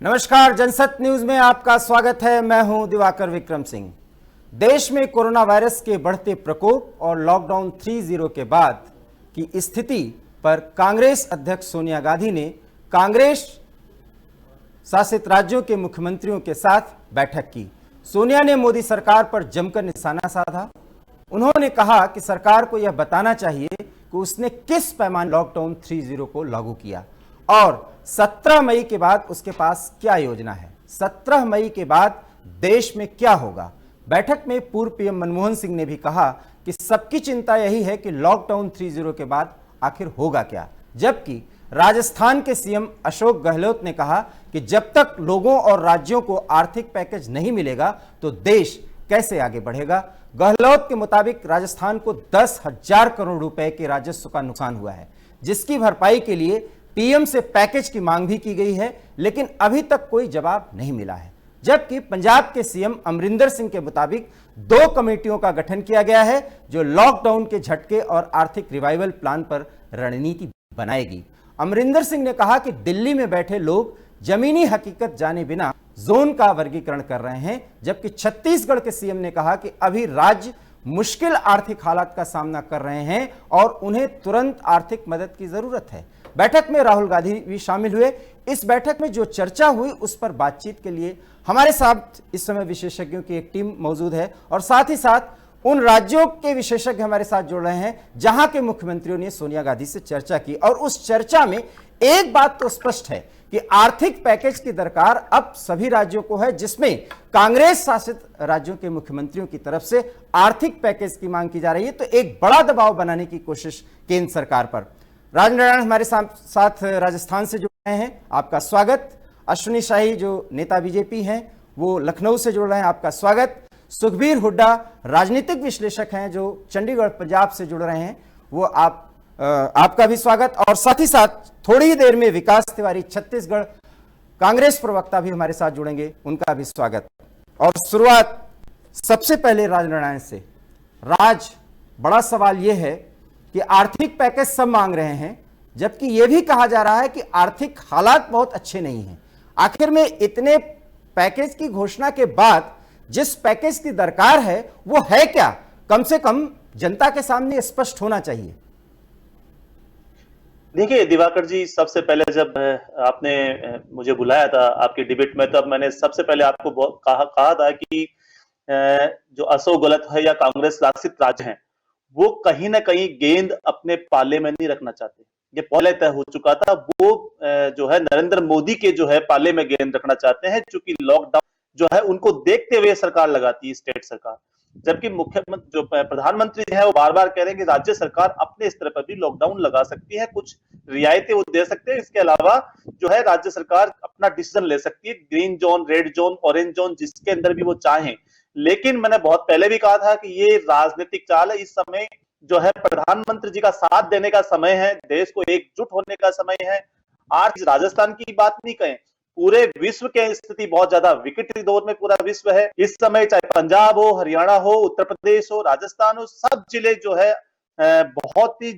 नमस्कार, जनसत न्यूज में आपका स्वागत है। मैं हूं दिवाकर विक्रम सिंह। देश में कोरोना वायरस के बढ़ते प्रकोप और लॉकडाउन 3.0 के बाद की स्थिति पर कांग्रेस अध्यक्ष सोनिया गांधी ने कांग्रेस शासित राज्यों के मुख्यमंत्रियों के साथ बैठक की। सोनिया ने मोदी सरकार पर जमकर निशाना साधा। उन्होंने कहा कि सरकार को यह बताना चाहिए कि उसने किस पैमाने लॉकडाउन 3.0 को लागू किया और 17 मई के बाद उसके पास क्या योजना है। 17 मई के बाद देश में क्या होगा। बैठक में पूर्व पीएम मनमोहन सिंह ने भी कहा कि सबकी चिंता यही है कि लॉकडाउन 3.0 के बाद आखिर होगा क्या। जबकि राजस्थान के सीएम अशोक गहलोत ने कहा कि जब तक लोगों और राज्यों को आर्थिक पैकेज नहीं मिलेगा तो देश कैसे आगे बढ़ेगा। गहलोत के मुताबिक राजस्थान को 10,000 करोड़ रुपए के राजस्व का नुकसान हुआ है, जिसकी भरपाई के लिए पीएम से पैकेज की मांग भी की गई है, लेकिन अभी तक कोई जवाब नहीं मिला है। जबकि पंजाब के सीएम अमरिंदर सिंह के मुताबिक 2 कमेटियों का गठन किया गया है जो लॉकडाउन के झटके और आर्थिक रिवाइवल प्लान पर रणनीति बनाएगी। अमरिंदर सिंह ने कहा कि दिल्ली में बैठे लोग जमीनी हकीकत जाने बिना जोन का वर्गीकरण कर रहे हैं, जबकि छत्तीसगढ़ के सीएम ने कहा कि अभी राज्य मुश्किल आर्थिक हालात का सामना कर रहे हैं और उन्हें तुरंत आर्थिक मदद की जरूरत है। बैठक में राहुल गांधी भी शामिल हुए। इस बैठक में जो चर्चा हुई उस पर बातचीत के लिए हमारे साथ इस समय विशेषज्ञों की एक टीम मौजूद है और साथ ही साथ उन राज्यों के विशेषज्ञ हमारे साथ जुड़ रहे हैं जहां के मुख्यमंत्रियों ने सोनिया गांधी से चर्चा की। और उस चर्चा में एक बात तो स्पष्ट है कि आर्थिक पैकेज की दरकार अब सभी राज्यों को है, जिसमें कांग्रेस शासित राज्यों के मुख्यमंत्रियों की तरफ से आर्थिक पैकेज की मांग की जा रही है। तो एक बड़ा दबाव बनाने की कोशिश केंद्र सरकार पर। राजनारायण हमारे साथ राजस्थान से जुड़ रहे हैं, आपका स्वागत। अश्विनी शाही जो नेता बीजेपी हैं वो लखनऊ से जुड़ रहे हैं, आपका स्वागत। सुखबीर हुड्डा राजनीतिक विश्लेषक हैं जो चंडीगढ़ पंजाब से जुड़ रहे हैं, वो आपका भी स्वागत। और साथ ही साथ थोड़ी ही देर में विकास तिवारी छत्तीसगढ़ कांग्रेस प्रवक्ता भी हमारे साथ जुड़ेंगे, उनका भी स्वागत। और शुरुआत सबसे पहले राजनारायण से। राज, बड़ा सवाल यह है कि आर्थिक पैकेज सब मांग रहे हैं, जबकि यह भी कहा जा रहा है कि आर्थिक हालात बहुत अच्छे नहीं हैं। आखिर में इतने पैकेज की घोषणा के बाद जिस पैकेज की दरकार है वो है क्या, कम से कम जनता के सामने स्पष्ट होना चाहिए। देखिए दिवाकर जी, सबसे पहले जब आपने मुझे बुलाया था आपकी डिबेट में, तब मैंने सबसे पहले आपको कहा था कि जो अशोक गहलोत है या कांग्रेस शासित राज्य हैं, वो कहीं ना कहीं गेंद अपने पाले में नहीं रखना चाहते। ये पहले तय हो चुका था। वो जो है नरेंद्र मोदी के जो है पाले में गेंद रखना चाहते हैं, क्योंकि लॉकडाउन जो है उनको देखते हुए सरकार लगाती है, स्टेट सरकार। जबकि मुख्यमंत्री जो प्रधानमंत्री है वो बार बार कह रहे हैं कि राज्य सरकार अपने स्तर पर भी लॉकडाउन लगा सकती है, कुछ रियायतें वो दे सकते हैं। इसके अलावा जो है राज्य सरकार अपना डिसीजन ले सकती है, green zone, red zone, orange zone, जिसके अंदर भी वो चाहें। लेकिन मैंने बहुत पहले भी कहा था कि ये राजनीतिक चाल है। इस समय जो है प्रधानमंत्री जी का साथ देने का समय है, देश को एकजुट होने का समय है। आज राजस्थान की बात नहीं कहें, पूरे विश्व की स्थिति बहुत ज्यादा विकट दौर में पूरा विश्व है इस समय। चाहे पंजाब हो, हरियाणा हो, उत्तर प्रदेश हो, राजस्थान हो, सब जिले जो है बहुत ही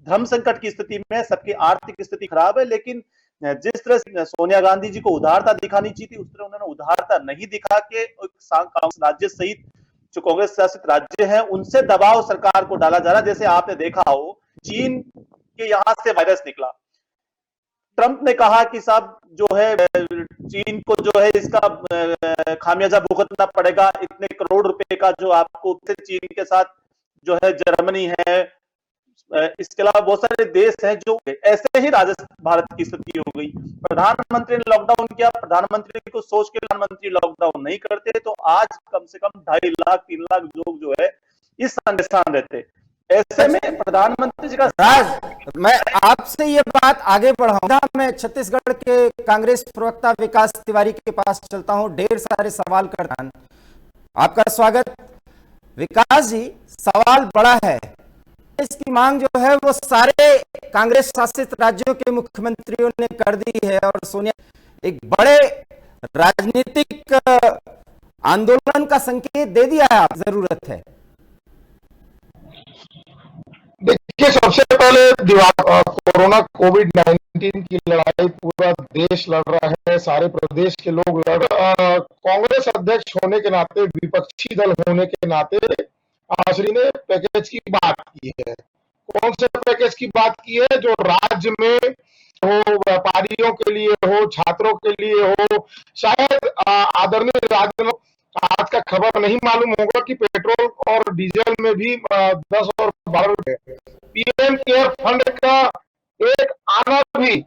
धर्म संकट की स्थिति में, सबकी आर्थिक स्थिति खराब है। लेकिन जिस तरह से सोनिया गांधी जी को उदारता दिखानी चाहिए थी, उस तरह उन्होंने उदारता नहीं दिखा के राज्य सहित जो कांग्रेस शासित राज्य हैं उनसे दबाव सरकार को डाला जा रहा है। जैसे आपने देखा हो, चीन के यहां से वायरस निकला, ट्रंप ने कहा कि साहब जो है चीन को जो है इसका खामियाजा भुगतना पड़ेगा, इतने करोड़ रुपए का जो आपको चीन के साथ जो है जर्मनी है, इसके अलावा बहुत सारे देश हैं जो ऐसे ही राजस्थान भारत की स्थिति हो गई। प्रधानमंत्री ने लॉकडाउन किया, प्रधानमंत्री को सोच के प्रधानमंत्री लॉकडाउन नहीं करते तो आज कम से कम 2.5 लाख 3 लाख लोग जो है इस परेशान रहते। ऐसे में प्रधानमंत्री जी का राज, मैं आपसे ये बात आगे बढ़ाऊंगा। मैं छत्तीसगढ़ के कांग्रेस प्रवक्ता विकास तिवारी के पास चलता हूं, ढेर सारे सवाल करता हूं। आपका स्वागत। विकास जी, सवाल बड़ा है। इसकी मांग जो है वो सारे कांग्रेस शासित राज्यों के मुख्यमंत्रियों ने कर दी है और सोनिया एक बड़े राजनीतिक आंदोलन का संकेत दे दिया है। जरूरत है। देखिए, सबसे पहले कोरोना कोविड-19 कोविड-19 की लड़ाई पूरा देश लड़ रहा है, सारे प्रदेश के लोग लड़ कांग्रेस अध्यक्ष होने के नाते, विपक्षी दल होने के नाते श्री ने पैकेज की बात की है। कौन से पैकेज की बात की है? जो राज्य में हो, व्यापारियों के लिए हो, छात्रों के लिए हो। शायद आदरणीय राजन आज का खबर नहीं मालूम होगा कि पेट्रोल और डीजल में भी 10 और 12 रुपए पीएम केयर फंड का एक आना भी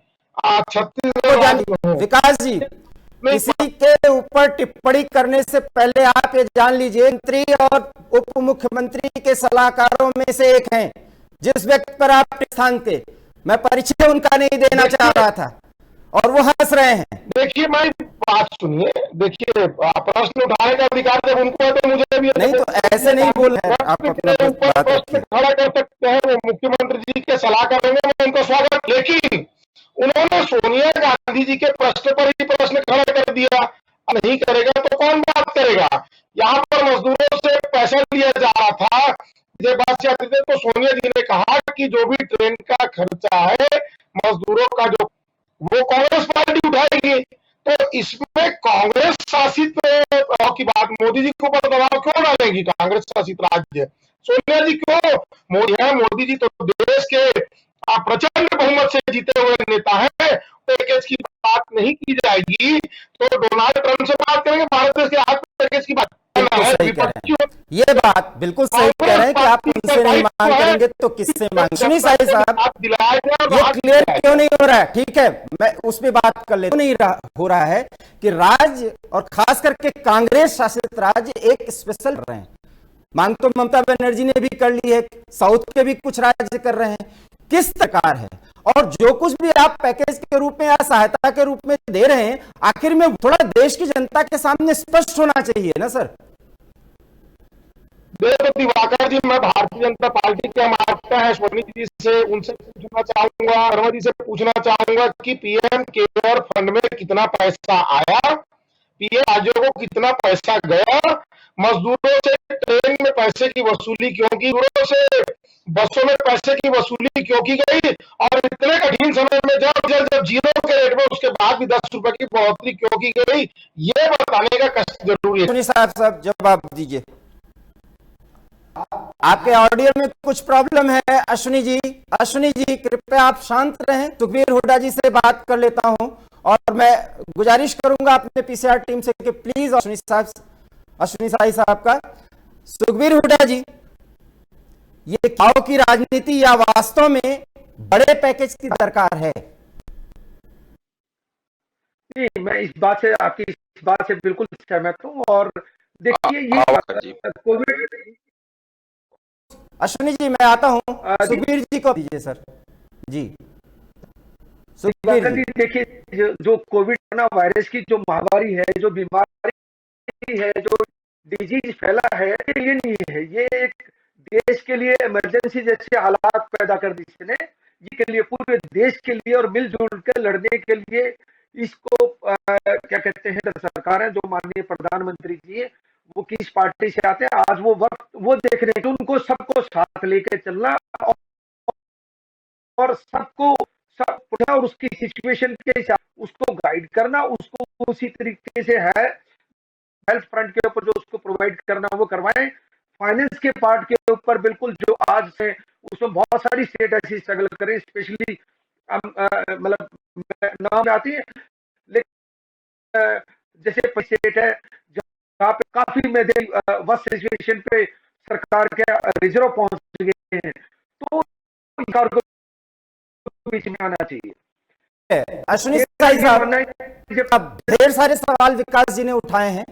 छत्तीसगढ़। विकास जी, किसी के ऊपर टिप्पणी करने से पहले आप ये जान लीजिए, मंत्री और उप मुख्यमंत्री के सलाहकारों में से एक हैं। जिस व्यक्ति पर आप स्थान थे, मैं परिचय उनका नहीं देना चाह रहा था और वो हंस रहे हैं। देखिए, मैं बात सुनिए, देखिए प्रश्न उठाने का अधिकार जब उनको है तो मुझे भी नहीं, तो ऐसे नहीं बोल रहे हैं आप। अपना प्रश्न खड़ा कर सकते हैं, वो मुख्यमंत्री जी के सलाह करेंगे, मैं उनका स्वागत। लेकिन उन्होंने सोनिया गांधी जी के प्रश्न पर ही प्रश्न खड़ा कर दिया। नहीं करेगा तो कौन बात करेगा? यहाँ पर मजदूरों से पैसा लिया जा रहा था, जब बात आती थी तो सोनिया जी ने कहा कि जो भी ट्रेन का खर्चा है मजदूरों का, जो वो कांग्रेस पार्टी उठाएगी। तो इसमें कांग्रेस शासित की बात, मोदी जी के ऊपर दबाव क्यों डालेंगी कांग्रेस शासित राज्य? सोनिया जी क्यों? मोदी है, मोदी जी तो देश के प्रचंड बहुमत से जीते हुए नेता है। पैकेज की बात नहीं की जाएगी तो डोनाल्ड ट्रंप से बात करेंगे, भारत देश के आज पैकेज की बात है। ये बात बिल्कुल सही कह रहे हैं कि आप उनसे नहीं मांग करेंगे तो किससे मांग? सुनिए साहिब साहब, ये क्लियर क्यों नहीं हो रहा है? ठीक है, मैं उस पर बात कर लेता हूं। नहीं हो रहा है कि राज्य और खास करके कांग्रेस शासित राज्य एक स्पेशल रहे हैं। मांग तो ममता बनर्जी ने भी कर ली है, साउथ के भी कुछ राज्य कर रहे हैं। किस सरकार है और जो कुछ भी आप पैकेज के रूप में या सहायता के रूप में दे रहे हैं, आखिर में थोड़ा देश की जनता के सामने स्पष्ट होना चाहिए ना सर। देखो दिवाकर जी, मैं भारतीय जनता पार्टी के हम आपका है स्वनी जी से, उनसे पूछना चाहूंगा, वर्मा जी से पूछना चाहूंगा कि पीएम केयर फंड में कितना पैसा आया, पीएम राज्यों को कितना पैसा गया, मजदूरों से ट्रेन में पैसे की वसूली क्यों की, मजदूरों से बसों में पैसे की वसूली क्यों की गई, और इतने कठिन समय में जब जीरो के रेट में उसके बाद भी 10 रुपए की बढ़ोतरी क्यों की गई, ये बताने का कष्ट जरूरी है। साहब जवाब दीजिए। आपके ऑडियो में कुछ प्रॉब्लम है अश्विनी जी कृपया आप शांत रहें। सुखबीर हुड्डा जी से बात कर लेता हूं और मैं गुजारिश करूंगा अपने पीसीआर टीम से कि प्लीज अश्विनी साई साहब का। सुखबीर हुड्डा जी, ये खाओ की राजनीति या वास्तव में बड़े पैकेज की दरकार है? नहीं, मैं इस बात से आपकी इस बात से बिल्कुल सहमत हूं। और देखिए, ये कोविड, अश्विनी जी मैं आता हूं, सुखबीर जी को दीजिए सर जी। सुखबीर जी, देखिए जो कोविड वायरस की जो महामारी है, जो बीमारी है, जो डिजीज फैला है, ये नहीं है, ये एक देश के लिए इमरजेंसी जैसे हालात पैदा कर दी इसने, ये के लिए पूरे देश के लिए और मिलजुल कर लड़ने के लिए इसको क्या कहते हैं सरकार है, जो माननीय प्रधानमंत्री जी है, वो किस पार्टी से आते हैं, आज वो वक्त वो देख रहे हैं कि उनको सबको साथ लेकर चलना और सबको और उसकी सिचुएशन के हिसाब उसको गाइड करना, उसको उसी तरीके से है हेल्थ फ्रंट के ऊपर जो उसको प्रोवाइड करना वो करवाएं। फाइनेंस के पार्ट के ऊपर बिल्कुल जो आज से उसमें बहुत सारी स्टेट ऐसी स्ट्रगल करें, स्पेशली मतलब नाम आती है, लेकिन जैसे स्टेट है जहाँ पे काफी वर्स्ट सिचुएशन पे सरकार के रिजर्व पहुंच गए हैं, तो सरकार को बीच में आना चाहिए। अश्विनी साहब, अब ढेर सारे सवाल विकास जी ने उठाए हैं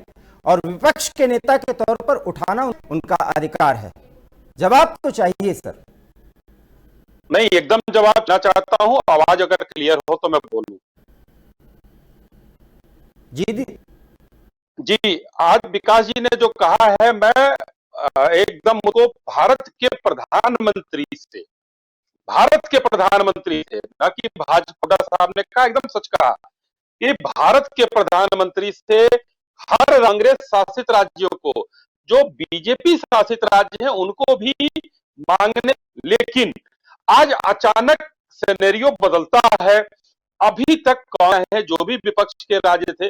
और विपक्ष के नेता के तौर पर उठाना उनका अधिकार है, जवाब तो चाहिए सर। नहीं, एकदम जवाब देना चाहता हूं, आवाज अगर क्लियर हो तो मैं बोलूं। जी, आज विकास जी ने जो कहा है, मैं एकदम उसको भारत के प्रधानमंत्री से न कि भाजपा साहब ने कहा, एकदम सच कहा कि भारत के प्रधानमंत्री से हर कांग्रेस शासित राज्यों को, जो बीजेपी शासित राज्य हैं उनको भी मांगने, लेकिन आज अचानक सिनेरियो बदलता है अभी तक कौन है, जो भी विपक्ष के राज्य थे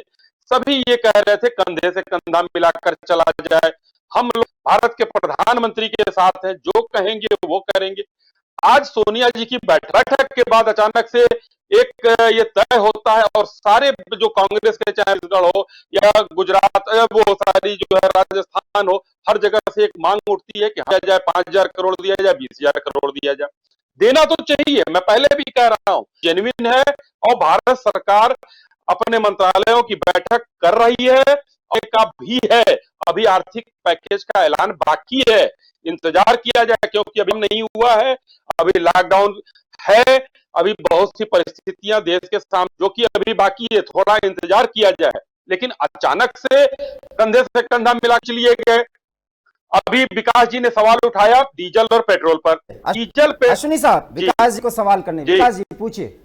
सभी ये कह रहे थे कंधे से कंधा मिलाकर चला जाए, हम लोग भारत के प्रधानमंत्री के साथ हैं, जो कहेंगे वो करेंगे। आज सोनिया जी की बैठक के बाद अचानक से एक ये तय होता है और सारे जो कांग्रेस के, चाहे छत्तीसगढ़ हो या गुजरात, वो सारी जो है राजस्थान हो, हर जगह से एक मांग उठती है कि दिया जाए 5,000 करोड़ दिया जाए, 20,000 करोड़ दिया जाए। देना तो चाहिए, मैं पहले भी कह रहा हूं, जेन्युइन है और भारत सरकार अपने मंत्रालयों की बैठक कर रही है और का भी है। अभी आर्थिक पैकेज का ऐलान बाकी है, इंतजार किया जाए क्योंकि अभी नहीं हुआ है, अभी लॉकडाउन है, अभी बहुत सी परिस्थितियां देश के सामने जो कि अभी बाकी है, थोड़ा इंतजार किया जाए। लेकिन अचानक से कंधे से कंधा मिला लिए गए। अभी विकास जी ने सवाल उठाया डीजल और पेट्रोल पर। डीजल पे अश्विनी साहब विकास जी को सवाल करने, विकास जी पूछिए।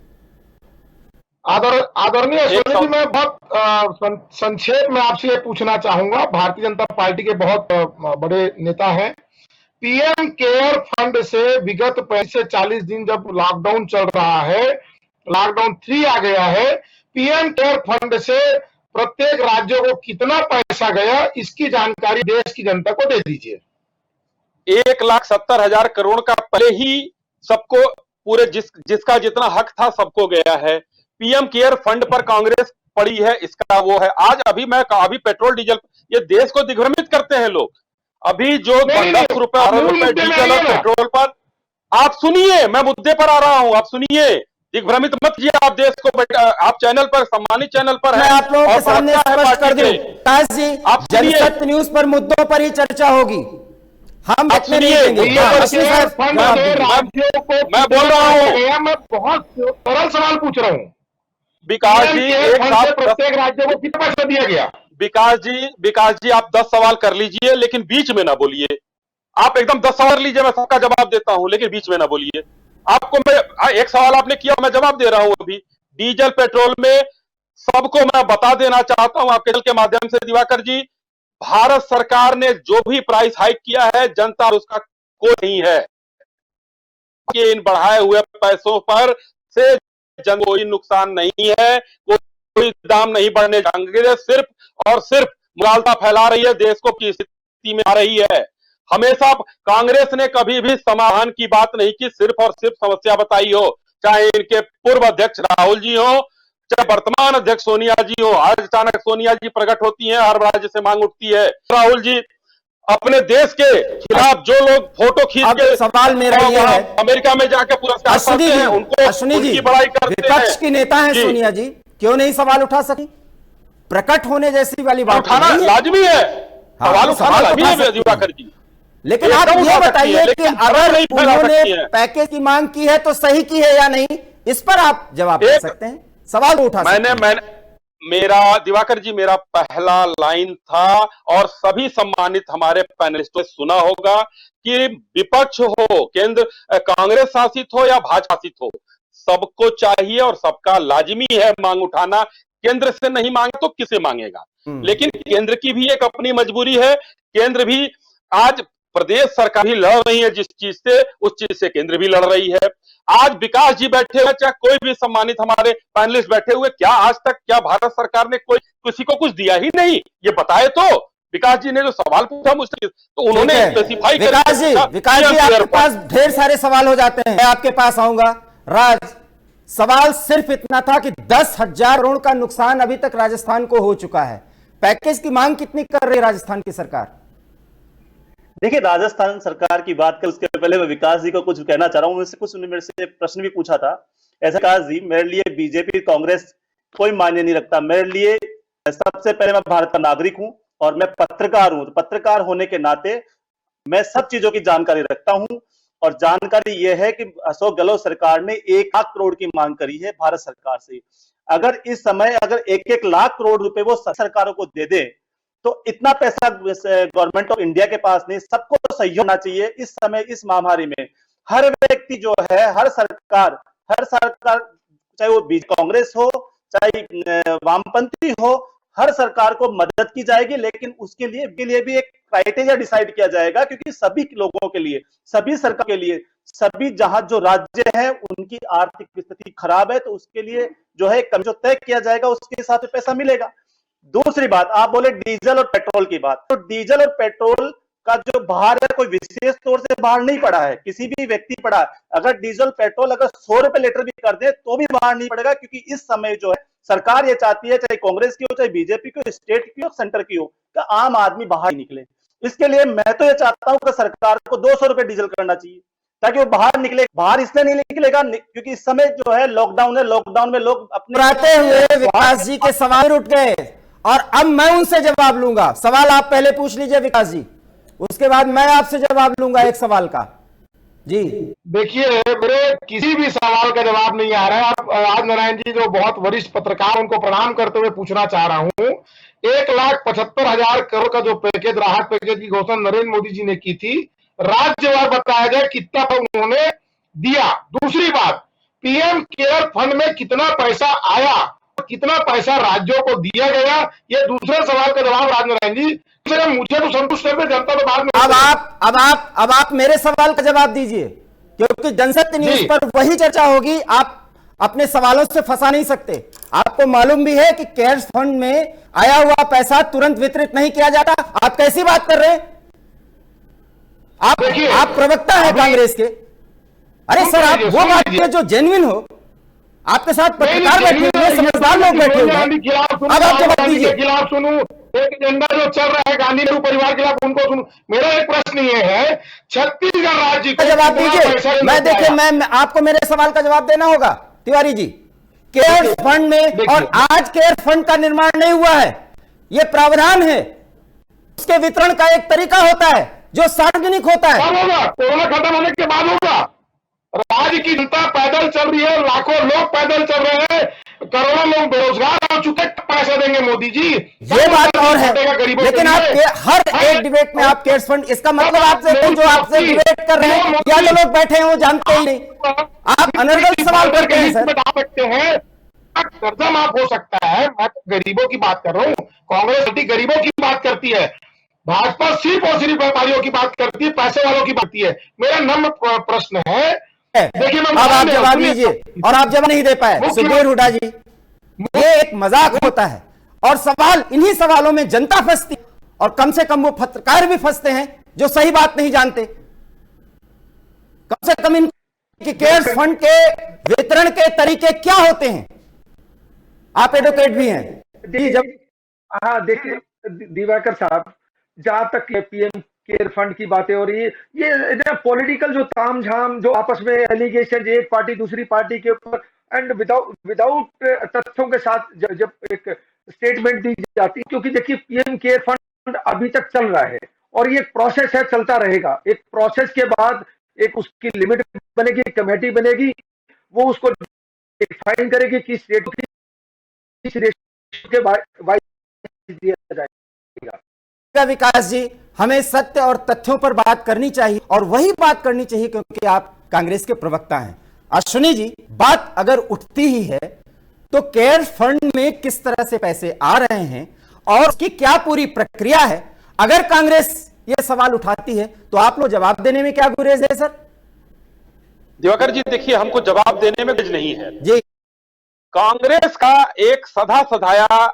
आदरणीय अश्विनी जी, मैं बहुत संक्षेप में आपसे ये पूछना चाहूंगा। भारतीय जनता पार्टी के बहुत बड़े नेता हैं। पीएम केयर फंड से विगत 35 से 40 दिन जब लॉकडाउन चल रहा है, लॉकडाउन 3 आ गया है, पीएम केयर फंड से प्रत्येक राज्यों को कितना पैसा गया, इसकी जानकारी देश की जनता को दे दीजिए। 1,70,000 करोड़ का पहले ही सबको पूरे जिसका जितना हक था सबको गया है। पीएम केयर फंड पर कांग्रेस पड़ी है, इसका वो है। आज अभी पेट्रोल डीजल, ये देश को दिग्भ्रमित करते हैं लोग। अभी जो 10 रुपए 12 रुपए डीजल और पेट्रोल पर, आप सुनिए, मैं मुद्दे पर आ रहा हूं, आप सुनिए, दिग्भ्रमित मत कीजिए आप देश को। आप चैनल पर, सम्मानित चैनल पर है, आप लोगों के सामने स्पष्ट कर दूं, विकास जी, जनसत्य न्यूज पर मुद्दों पर ही चर्चा होगी, हम बैठने नहीं देंगे। मैं बोल रहा हूं, मैं बहुत सरल सवाल पूछ रहा हूं। विकास जी, एक साथ प्रत्येक राज्य को कितना पैसा दिया गया? विकास जी आप 10 सवाल कर लीजिए, लेकिन बीच में ना बोलिए। आप एकदम 10 सवाल लीजिए, मैं सबका जवाब देता हूं, लेकिन बीच में ना बोलिए। आपको मैं एक सवाल आपने किया, मैं जवाब दे रहा हूं। अभी डीजल पेट्रोल में सबको मैं बता देना चाहता हूं आपके के माध्यम से, दिवाकर जी, भारत सरकार ने जो भी प्राइस हाइक किया है, जनता उसका कोई नहीं है। इन बढ़ाए हुए पैसों पर से जन कोई नुकसान नहीं है, कोई दाम नहीं बढ़ने जाएंगे, सिर्फ और सिर्फ मुगालता फैला रही है, देश को की स्थिति में आ रही है। हमेशा कांग्रेस ने कभी भी समाधान की बात नहीं की, सिर्फ और सिर्फ समस्या बताई हो, चाहे इनके पूर्व अध्यक्ष राहुल जी हो, चाहे वर्तमान अध्यक्ष सोनिया जी हो। आज अचानक सोनिया जी प्रकट होती हैं, हर राज्य से मांग उठती है। राहुल जी अपने देश के खिलाफ जो लोग फोटो खींच के सवाल मेरा ये है, अमेरिका में जाकर पुरस्कार पाते हैं, उनको उनकी बड़ाई करते हैं। विपक्ष की नेता है सोनिया जी, क्यों नहीं सवाल उठा सकी? प्रकट होने जैसी वाली बात उठाना लाजमी है, सवाल उठाना लाजमी है दिवाकर जी। लेकिन आप ये बताइए कि अगर उन्होंने पैकेज की मांग की है तो सही की है या नहीं, इस पर आप जवाब दे सकते हैं, सवाल उठा सकते हैं। मेरा दिवाकर जी, मेरा पहला लाइन था, और सभी सम्मानित हमारे पैनलिस्टों ने सुना होगा कि विपक्ष हो, केंद्र कांग्रेस शासित हो या भाजपा शासित हो, सबको चाहिए और सबका लाजिमी है मांग उठाना। केंद्र से नहीं मांगे तो किसे मांगेगा? लेकिन केंद्र की भी एक अपनी मजबूरी है। केंद्र भी, आज प्रदेश सरकार भी लड़ रही है जिस चीज से, उस चीज से केंद्र भी लड़ रही है। आज विकास जी बैठे हुए, चाहे कोई भी सम्मानित हमारे पैनलिस्ट बैठे हुए, क्या आज तक क्या भारत सरकार ने कोई किसी को कुछ दिया ही नहीं? ये बताए तो। विकास जी ने जो सवाल पूछा मुझसे, तो उन्होंने स्पेसिफाई कर, विकास जी आपके पास ढेर सारे सवाल हो जाते हैं, मैं आपके पास आऊंगा। राज, सवाल सिर्फ इतना था कि 10,000 करोड़ का नुकसान अभी तक राजस्थान को हो चुका है, पैकेज की मांग कितनी कर रही है राजस्थान की सरकार? देखिए, राजस्थान सरकार की बात कर, उसके पहले मैं विकास जी को कुछ कहना चाह रहा हूं। मेरे से प्रश्न भी पूछा था। ऐसा विकास जी, मेरे लिए बीजेपी कांग्रेस कोई मायने नहीं रखता। मेरे लिए सबसे पहले मैं भारत का नागरिक हूं और मैं पत्रकार हूं। तो पत्रकार होने के नाते मैं सब चीजों की जानकारी रखता हूं, और जानकारी यह है कि अशोक गहलोत सरकार ने 1 लाख करोड़ की मांग करी है भारत सरकार से। अगर इस समय अगर 1-1 लाख करोड़ रुपए वो सरकारों को दे दे, तो इतना पैसा गवर्नमेंट ऑफ इंडिया के पास नहीं। सबको सहयोग होना चाहिए इस समय, इस महामारी में। हर व्यक्ति जो है, हर सरकार, चाहे वो कांग्रेस हो, चाहे वामपंथी हो, हर सरकार को मदद की जाएगी, लेकिन उसके लिए भी एक क्राइटेरिया डिसाइड किया जाएगा, क्योंकि सभी लोगों के लिए, सभी सरकार के लिए, सभी जहां जो राज्य है उनकी आर्थिक स्थिति खराब है, तो उसके लिए जो है जो तय किया जाएगा उसके हिसाब से पैसा मिलेगा। दूसरी बात, आप बोले डीजल और पेट्रोल की बात, तो डीजल और पेट्रोल का जो भार है कोई विशेष तौर से भार नहीं पड़ा है, किसी भी व्यक्ति पड़ा है। अगर डीजल पेट्रोल अगर 100 रुपए लीटर भी कर दे तो भी भार नहीं पड़ेगा, क्योंकि इस समय जो है सरकार ये चाहती है, चाहे कांग्रेस की हो, चाहे बीजेपी की हो, स्टेट की हो, सेंटर की हो, कि आम आदमी बाहर निकले। इसके लिए मैं तो ये चाहता हूं कि सरकार को 200 रुपए डीजल करना चाहिए, ताकि वो बाहर निकले। बाहर इसलिए नहीं निकलेगा क्योंकि इस समय जो है लॉकडाउन है, लॉकडाउन में लोग अपने मुस्कुराते हुए विकास जी के सवाल उठ गए और अब मैं उनसे जवाब लूंगा। सवाल आप पहले पूछ लीजिए विकास जी, उसके बाद मैं आपसे जवाब लूंगा एक सवाल का। जी देखिए, मेरे किसी भी सवाल का जवाब नहीं आ रहा है। आप आज नारायण जी जो बहुत वरिष्ठ पत्रकार, उनको प्रणाम करते हुए पूछना चाह रहा हूं, 1,75,000 करोड़ का जो पैकेज, राहत पैकेज की घोषणा नरेंद्र मोदी जी ने की थी, राज्यवार बताया जाए कितना उन्होंने दिया। दूसरी बात, पीएम केयर फंड में कितना पैसा आया, कितना पैसा राज्यों को दिया गया, ये दूसरे सवाल का जवाब राजनारायण जी मुझे तो संतुष्ट है, जनता तो बाद में। अब आप मेरे सवाल का जवाब दीजिए, क्योंकि जनशक्ति न्यूज पर वही चर्चा होगी। आप अपने सवालों से फंसा नहीं सकते। आपको मालूम भी है कि केयर्स फंड में आया हुआ पैसा तुरंत वितरित नहीं किया जाता। आप कैसी बात कर रहे हैं? आप प्रवक्ता है कांग्रेस के। अरे सर, आप वो बात कीजिए जो जेन्युइन हो। आपके साथ पत्रकार बैठे हुए, समझदार लोग बैठे हुए हैं। अब आप जवाब दीजिए। खिलाफ सुनूं, एक एजेंडा जो चल रहा है गांधी नेहरू परिवार के खिलाफ, उनको सुनूं। मेरा एक प्रश्न ये है, छत्तीसगढ़ राज्य को जवाब दीजिए। मैं देखिए, मैं आपको मेरे सवाल का जवाब देना होगा तिवारी जी। केयर फंड में, और आज केयर फंड का निर्माण नहीं हुआ है, यह प्रावधान है। उसके वितरण का एक तरीका होता है जो सार्वजनिक होता है। कब होगा? कोरोना खत्म होने के बाद होगा। राज्य की जनता पैदल चल रही है, लाखों लोग पैदल चल रहे हैं, करोड़ों लोग बेरोजगार हो चुके, पैसा देंगे मोदी जी। ये बात और है, लेकिन आप हर एक डिबेट में आप केयर्स फंड, इसका मतलब आपसे जो आपसे डिबेट कर रहे हैं या जो लोग बैठे हैं वो जानते ही नहीं। आप अनर्गल सवाल करते हैं सर। बता सकते हैं कर्जा माफ हो सकता है। मैं तो गरीबों की बात कर रहा हूँ, कांग्रेस गरीबों की बात करती है, भाजपा सिर्फ और सिर्फ व्यापारियों की बात करती है, पैसे वालों की बात करती है। मेरा नम्र प्रश्न है, देखिए, अब आप जवाब दीजिए, और आप जवाब नहीं दे पाए सुधीर हुड्डा जी। ये एक मजाक होता है, और सवाल, इन्हीं सवालों में जनता फंसती, और कम से कम वो पत्रकार भी फंसते हैं जो सही बात नहीं जानते। कम से कम इनके केयर्स फंड के वितरण के तरीके क्या होते हैं? आप एडवोकेट भी हैं। हाँ, देखिए दिवाकर साहब, जहां तक पीएम केयर फंड की बातें हो रही है, ये पॉलिटिकल जो तामझाम, जो आपस में एलिगेशन एक पार्टी दूसरी पार्टी के ऊपर, एंड विदाउट तथ्यों के साथ जब एक स्टेटमेंट दी जाती है, क्योंकि देखिए पीएम केयर फंड अभी तक चल रहा है और ये प्रोसेस है, चलता रहेगा। एक प्रोसेस के बाद एक उसकी लिमिट बनेगी, कमेटी बनेगी, वो उसको डिफाइन करेगी कि स्टेट किस रेशियो के वाइज दिया जाएगा। विकास जी, हमें सत्य और तथ्यों पर बात करनी चाहिए, और वही बात करनी चाहिए क्योंकि आप कांग्रेस के प्रवक्ता हैं। अश्विनी जी, बात अगर उठती ही है तो केयर फंड में किस तरह से पैसे आ रहे हैं और उसकी क्या पूरी प्रक्रिया है, अगर कांग्रेस ये सवाल उठाती है तो आप लोग जवाब देने में क्या गुरेज है सर? दिवाकर जी, देखिए, हमको जवाब देने में कुछ नहीं है जी। कांग्रेस का एक सदा सधाया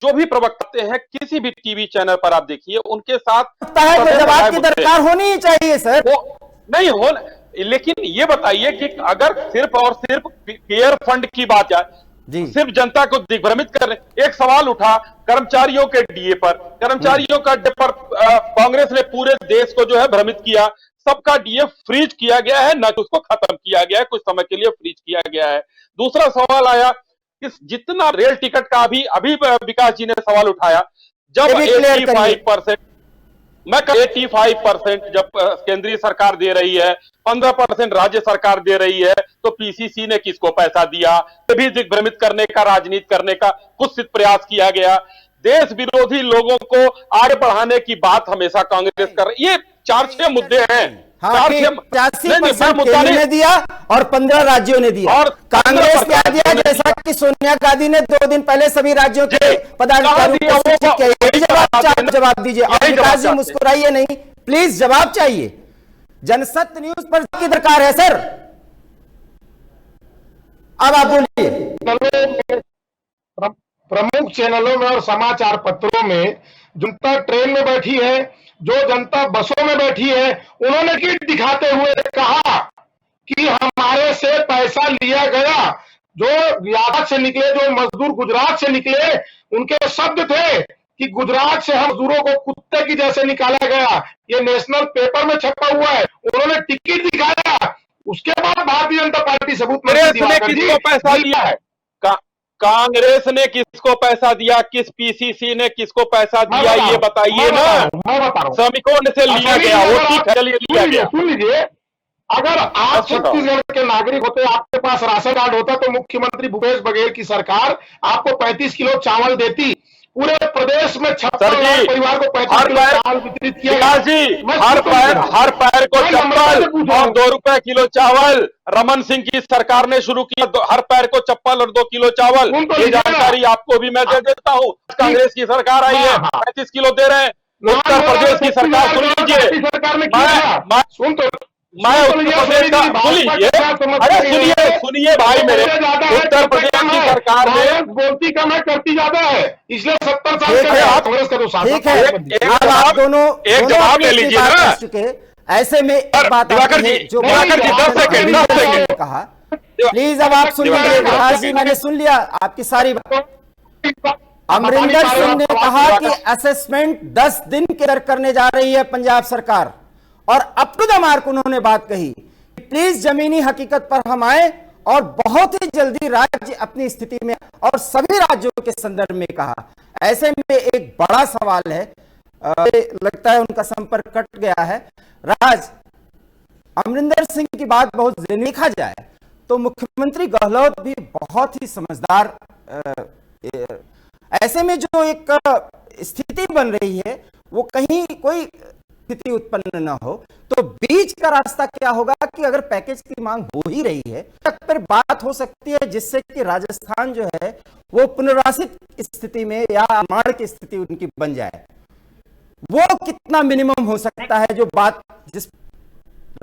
जो भी प्रवक्ता हैं, किसी भी टीवी चैनल पर आप देखिए, उनके साथ जवाब की दरकार होनी ही चाहिए सर। वो नहीं हो, लेकिन ये बताइए कि अगर सिर्फ और सिर्फ केयर फंड की बात जाए, सिर्फ जनता को दिग्भ्रमित कर रहे। एक सवाल उठा कर्मचारियों के डीए पर, कर्मचारियों का डीए पर कांग्रेस ने पूरे देश को जो है भ्रमित किया। सबका डीए फ्रीज किया गया है, न कि उसको खत्म किया गया है, कुछ समय के लिए फ्रीज किया गया है। दूसरा सवाल आया कि जितना रेल टिकट का अभी विकास जी ने सवाल उठाया, जब 85% 85% जब केंद्रीय सरकार दे रही है, 15% राज्य सरकार दे रही है, तो पीसीसी ने किसको पैसा दिया? भी दिग्भ्रमित करने का, राजनीति करने का कुत्सित प्रयास किया गया। देश विरोधी लोगों को आगे बढ़ाने की बात हमेशा कांग्रेस कर रही है। ये 4-6 मुद्दे हैं हाँ, 85% केंद्र ने दिया और 15 राज्यों ने दिया। और कांग्रेस क्या दिया? जैसा कि सोनिया गांधी ने 2 दिन पहले सभी राज्यों के पदाधिकारियों को सूचित किया। यही जवाब दीजिए। और विकास जी मुस्कुराइए नहीं, प्लीज जवाब चाहिए। जनसत्य न्यूज पर की दरकार है सर। अब आप बोलिए। प्रमुख चैनलों में और समाचार पत्रों में जनता ट्रेन में बैठी है, जो जनता बसों में बैठी है, उन्होंने किट दिखाते हुए कहा कि हमारे से पैसा लिया गया। जो यादव से निकले, जो मजदूर गुजरात से निकले, उनके शब्द थे कि गुजरात से हम मजदूरों को कुत्ते की जैसे निकाला गया। ये नेशनल पेपर में छपा हुआ है। उन्होंने टिकट दिखाया, उसके बाद भारतीय जनता पार्टी सबूत किसको पैसा दिया है? कांग्रेस ने किसको पैसा दिया? किस पीसीसी ने किसको पैसा दिया? ये बताइए ना। मैं बता रहा हूं। श्रमिकों से लिया गया, वो ठीक है, चलिए लिया गया। सुन लीजिए, अगर आप छत्तीसगढ़ के नागरिक होते, आपके पास राशन कार्ड होता, तो मुख्यमंत्री भूपेश बघेल की सरकार आपको 35 किलो चावल देती। पूरे प्रदेश में 56 लाख परिवार को 35 किलो चावल वितरित किया। हर पैर को चप्पल और 2 रुपए किलो चावल रमन सिंह की सरकार ने शुरू किया। हर पैर को चप्पल और 2 किलो चावल। ये जानकारी आपको भी मैं दे देता हूँ। कांग्रेस की सरकार आई है, 35 किलो दे रहे हैं। उत्तर प्रदेश की सरकार सुन लीजिए। सरकार ने किया, सुन तो मैं उत्तर प्रदेश का सुनिए भाई मेरे। उत्तर प्रदेश की सरकार ने बोलती कम है, करती ज्यादा है, इसलिए 70 साल कांग्रेस का जो ठीक है। आप दोनों एक जवाब ले लीजिए ना। ऐसे में एक बात दिवाकर जी, जो 10 सेकंड कहा, प्लीज अब आप सुन लीजिए। विकास जी, मैंने सुन लिया आपकी सारी बात। अमरिंदर सिंह ने कहा कि असेसमेंट 10 दिन के अंदर करने जा रही है पंजाब सरकार, और अप टू द मार्क उन्होंने बात कही कि प्लीज जमीनी हकीकत पर हम आए और बहुत ही जल्दी राज्य अपनी स्थिति में, और सभी राज्यों के संदर्भ में कहा। ऐसे में एक बड़ा सवाल है, लगता है उनका संपर्क कट गया है। राज, अमरिंदर सिंह की बात बहुत देखा जाए तो मुख्यमंत्री गहलोत भी बहुत ही समझदार। ऐसे में जो एक स्थिति बन रही है, वो कहीं कोई स्थिति उत्पन्न न हो, तो बीच का रास्ता क्या होगा कि अगर पैकेज की मांग हो ही रही है, तब फिर बात हो सकती है जिससे कि राजस्थान जो है वो पुनर्वासित स्थिति में या निर्माण की स्थिति उनकी बन जाए। वो कितना मिनिमम हो सकता है जो बात जिस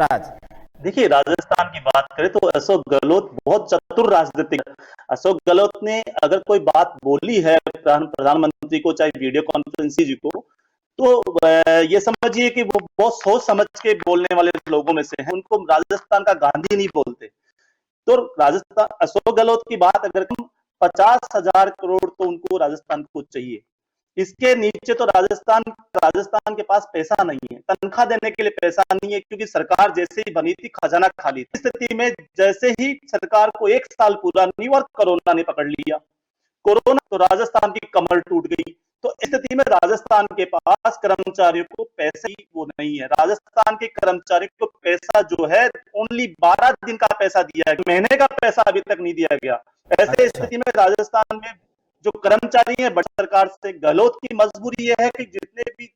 राज? देखिए, राजस्थान की बात करें तो अशोक गहलोत बहुत चतुर राजनीतिक। अशोक गहलोत ने अगर कोई बात बोली है प्रधानमंत्री को, चाहे वीडियो कॉन्फ्रेंसिंग जी को, तो ये समझिए कि वो बहुत सोच समझ के बोलने वाले लोगों में से हैं। उनको राजस्थान का गांधी नहीं बोलते। तो राजस्थान, अशोक गहलोत की बात अगर 50,000 करोड़ तो उनको राजस्थान को चाहिए। इसके नीचे तो राजस्थान के पास पैसा नहीं है, तनख्वाह देने के लिए पैसा नहीं है, क्योंकि सरकार जैसे ही बनी थी खजाना खाली थी। स्थिति में जैसे ही सरकार को 1 साल पूरा नहीं और कोरोना ने पकड़ लिया, कोरोना तो राजस्थान की कमर टूट गई। तो इस स्थिति में राजस्थान के पास कर्मचारियों को पैसे ही वो नहीं है। राजस्थान के कर्मचारियों को पैसा जो है ओनली 12 दिन का पैसा दिया है, महीने का पैसा अभी तक नहीं दिया गया। ऐसे स्थिति में राजस्थान में जो कर्मचारी हैं, बड़ी सरकार से गहलोत की मजबूरी यह है कि जितने भी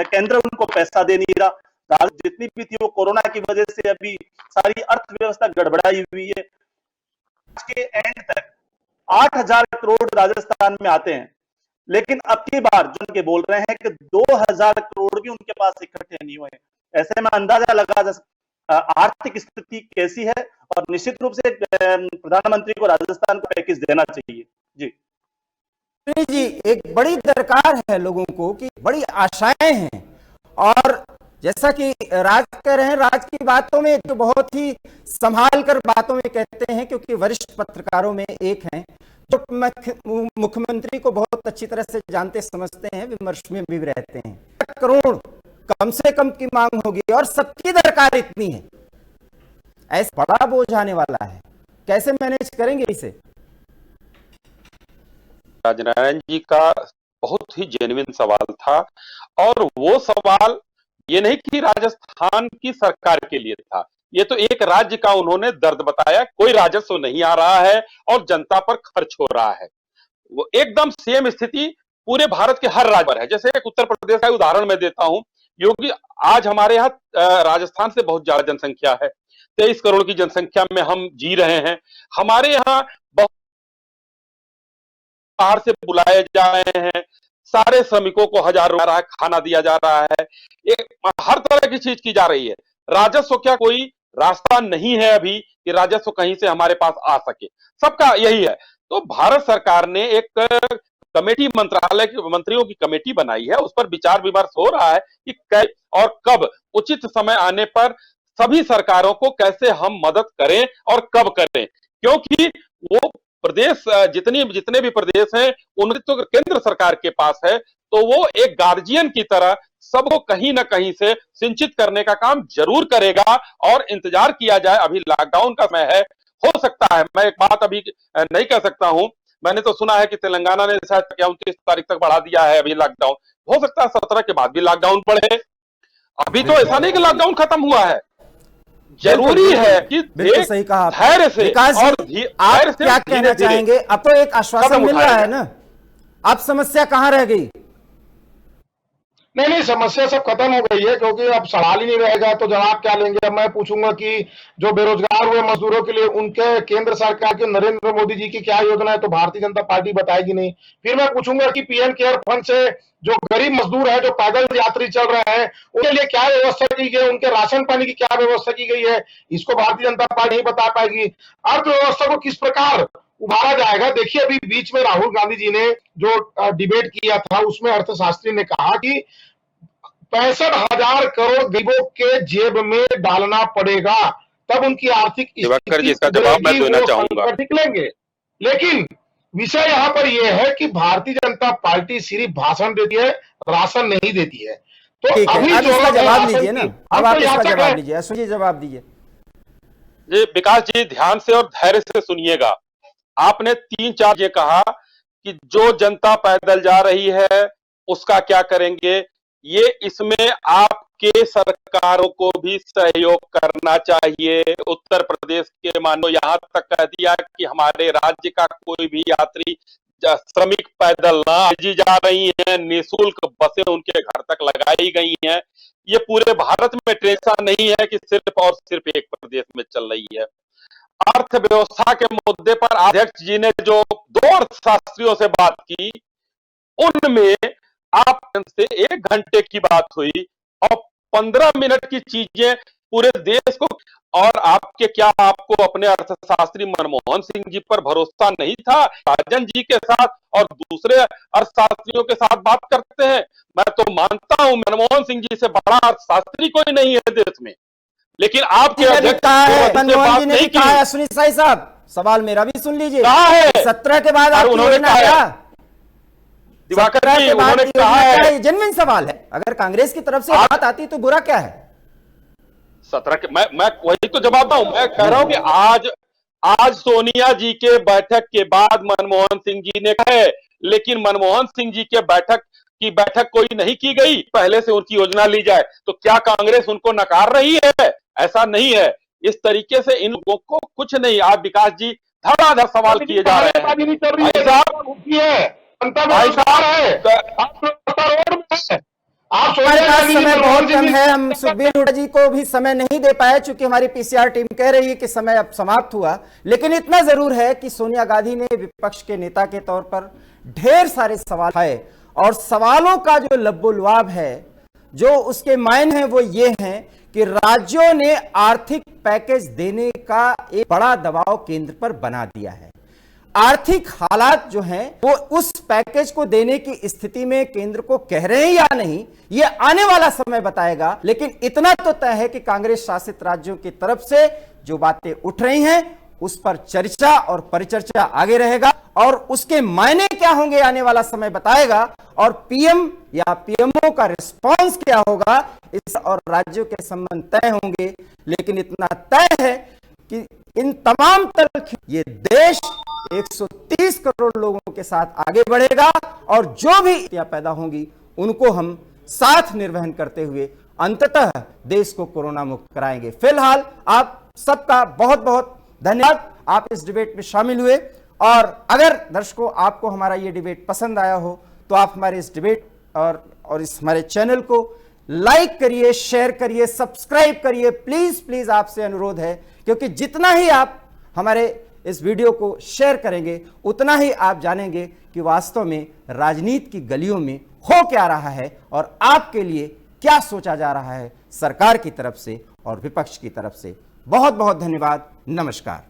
केंद्र उनको पैसा दे नहीं रहा, जितनी भी थी वो कोरोना की वजह से अभी सारी अर्थव्यवस्था गड़बड़ाई हुई है। आज के एंड तक 8,000 करोड़ राजस्थान में आते हैं, लेकिन अब की बार जो उनके बोल रहे हैं कि 2,000 करोड़ भी उनके पास इकट्ठे नहीं हुए। ऐसे में अंदाजा लगा जा सकता आर्थिक स्थिति कैसी है, और निश्चित रूप से प्रधानमंत्री को राजस्थान को पैकेज देना चाहिए। जी, एक बड़ी दरकार है लोगों को कि बड़ी आशाएं हैं, और जैसा कि राज कह रहे हैं, राज की बातों में जो बहुत ही संभाल कर बातों में कहते हैं, क्योंकि वरिष्ठ पत्रकारों में एक हैं जो मुख्यमंत्री को बहुत अच्छी तरह से जानते समझते हैं, विमर्श में भी रहते हैं। 1 करोड़ कम से कम की मांग होगी और सबकी दरकार इतनी है, ऐसा बड़ा बोझ आने वाला है, कैसे मैनेज करेंगे इसे? राजनारायण जी का बहुत ही जेन्युइन सवाल था, और वो सवाल ये नहीं कि राजस्थान की सरकार के लिए था, ये तो एक राज्य का उन्होंने दर्द बताया। कोई राजस्व नहीं आ रहा है और जनता पर खर्च हो रहा है। वो एकदम सेम स्थिति पूरे भारत के हर राज्य पर है। जैसे एक उत्तर प्रदेश का उदाहरण मैं देता हूं, योगी आज हमारे यहाँ राजस्थान से बहुत ज्यादा जनसंख्या है, 23 करोड़ की जनसंख्या में हम जी रहे हैं। हमारे यहाँ बहुत बाहर से बुलाए जा रहे हैं, सारे श्रमिकों को 1000 रुपया खाना दिया जा रहा है, हर तरह की चीज की जा रही है। राजस्व क्या कोई रास्ता नहीं है अभी कि राजस्व कहीं से हमारे पास आ सके, सबका यही है। तो भारत सरकार ने एक कमेटी, मंत्रालय की मंत्रियों की कमेटी बनाई है, उस पर विचार विमर्श हो रहा है कि और कब उचित समय आने पर सभी सरकारों को कैसे हम मदद करें और कब करें, क्योंकि वो प्रदेश जितने भी प्रदेश हैं उनके तो केंद्र सरकार के पास है, तो वो एक गार्जियन की तरह सबको कहीं ना कहीं से सिंचित करने का काम जरूर करेगा और इंतजार किया जाए। अभी लॉकडाउन का समय है, हो सकता है, मैं एक बात अभी नहीं कह सकता हूं, मैंने तो सुना है कि तेलंगाना ने शायद 29 तारीख तक बढ़ा दिया है अभी लॉकडाउन, हो सकता है 17 के बाद भी लॉकडाउन बढ़े। अभी तो ऐसा नहीं कि लॉकडाउन खत्म हुआ है, जरूरी है कि बिल्कुल सही कहा धैर्य से विकास और जी, आप क्या कहना चाहेंगे? अब तो एक आश्वासन मिल रहा है ना, अब समस्या कहां रह गई? नहीं, समस्या सब खत्म हो गई है, क्योंकि अब सवाल ही नहीं रहेगा तो जवाब क्या लेंगे। अब मैं पूछूंगा कि जो बेरोजगार हुए मजदूरों के लिए उनके केंद्र सरकार के नरेंद्र मोदी जी की क्या योजना है, तो भारतीय जनता पार्टी बताएगी नहीं। फिर मैं पूछूंगा कि पीएम केयर फंड से जो गरीब मजदूर है, जो पैदल यात्री चल रहे हैं, उनके लिए क्या व्यवस्था की गई, उनके राशन पानी की क्या व्यवस्था की गई है, इसको भारतीय जनता पार्टी नहीं बता पाएगी। अर्थव्यवस्था को किस प्रकार उभारा जाएगा? देखिए, अभी बीच में राहुल गांधी जी ने जो डिबेट किया था, उसमें अर्थशास्त्री ने कहा कि 65,000 करोड़ गरीबों के जेब में डालना पड़ेगा, तब उनकी आर्थिक दिवाकर जी, इसका जवाब मैं देना चाहूंगा। निकलेंगे। लेकिन विषय यहाँ पर यह है कि भारतीय जनता पार्टी सिर्फ भाषण देती है, राशन नहीं देती है। तो अभी अब इसका जवाब लीजिए ना, अब आप इसका जवाब है लीजिए, सुनिए, जवाब दीजिए। जी विकास जी, ध्यान से और धैर्य से सुनिएगा। आपने 3-4 ये कहा कि जो जनता पैदल जा रही है उसका क्या करेंगे, ये इसमें आपके सरकारों को भी सहयोग करना चाहिए। उत्तर प्रदेश के मानो यहां तक कह दिया कि हमारे राज्य का कोई भी यात्री श्रमिक पैदल ना भेजी जा रही हैं, निःशुल्क बसें उनके घर तक लगाई गई हैं। ये पूरे भारत में ट्रेन नहीं है कि सिर्फ और सिर्फ एक प्रदेश में चल रही है। अर्थव्यवस्था के मुद्दे पर अध्यक्ष जी ने जो 2 अर्थशास्त्रियों से बात की, उनमें आप से 1 घंटे की बात हुई और 15 मिनट की चीजें पूरे देश को। और आपको अपने अर्थशास्त्री मनमोहन सिंह जी पर भरोसा नहीं था? राजन जी के साथ और दूसरे अर्थशास्त्रियों के साथ बात करते हैं। मैं तो मानता हूं मनमोहन सिंह जी से बड़ा अर्थशास्त्री कोई नहीं है देश में, लेकिन आपके मनमोहन जी ने भी कहा है। सुनील साई साहब, सवाल मेरा भी सुन लीजिए। कहा है 17 के बाद उन्होंने कहा, दिवाकर जी उन्होंने कहा है, जेन्युइन सवाल है। अगर कांग्रेस की तरफ से बात आती तो बुरा क्या है? 17 के मैं वही तो जवाब दूं। मैं कह रहा हूं कि आज सोनिया जी के बैठक के बाद मनमोहन सिंह जी ने कहा है, लेकिन मनमोहन सिंह जी के बैठक कोई नहीं की गई, पहले से उनकी योजना ली जाए। तो क्या कांग्रेस उनको नकार रही है? ऐसा नहीं है। इस तरीके से इन लोगों को कुछ नहीं। आप विकास जी धड़ाधड़ सवाल किए जा रहे हैं। हमारे पास समय बहुत कम है, हम सुखबीर हुड्डा जी को भी समय नहीं दे पाए चूंकि हमारी पीसीआर टीम कह रही है कि समय अब समाप्त हुआ। लेकिन इतना जरूर है कि सोनिया गांधी ने विपक्ष के नेता के तौर पर ढेर सारे सवाल है, और सवालों का जो लब्बोलुआब है, जो उसके मायने हैं, वो ये हैं कि राज्यों ने आर्थिक पैकेज देने का एक बड़ा दबाव केंद्र पर बना दिया है। आर्थिक हालात जो हैं वो उस पैकेज को देने की स्थिति में केंद्र को कह रहे हैं या नहीं, ये आने वाला समय बताएगा। लेकिन इतना तो तय है कि कांग्रेस शासित राज्यों की तरफ से जो बातें उठ रही हैं उस पर चर्चा और परिचर्चा आगे रहेगा, और उसके मायने क्या होंगे आने वाला समय बताएगा, और पीएम या पीएमओ का रिस्पांस क्या होगा इस और राज्यों के संबंध तय होंगे। लेकिन इतना तय है कि इन तमाम तरह ये देश 130 करोड़ लोगों के साथ आगे बढ़ेगा, और जो भी पैदा होंगी उनको हम साथ निर्वहन करते हुए अंततः देश को कोरोना मुक्त कराएंगे। फिलहाल आप सबका बहुत बहुत धन्यवाद, आप इस डिबेट में शामिल हुए। और अगर दर्शकों आपको हमारा ये डिबेट पसंद आया हो तो आप हमारे इस डिबेट और इस हमारे चैनल को लाइक करिए, शेयर करिए, सब्सक्राइब करिए, प्लीज प्लीज आपसे अनुरोध है, क्योंकि जितना ही आप हमारे इस वीडियो को शेयर करेंगे उतना ही आप जानेंगे कि वास्तव में राजनीति की गलियों में हो क्या रहा है और आपके लिए क्या सोचा जा रहा है सरकार की तरफ से और विपक्ष की तरफ से। बहुत बहुत धन्यवाद। नमस्कार।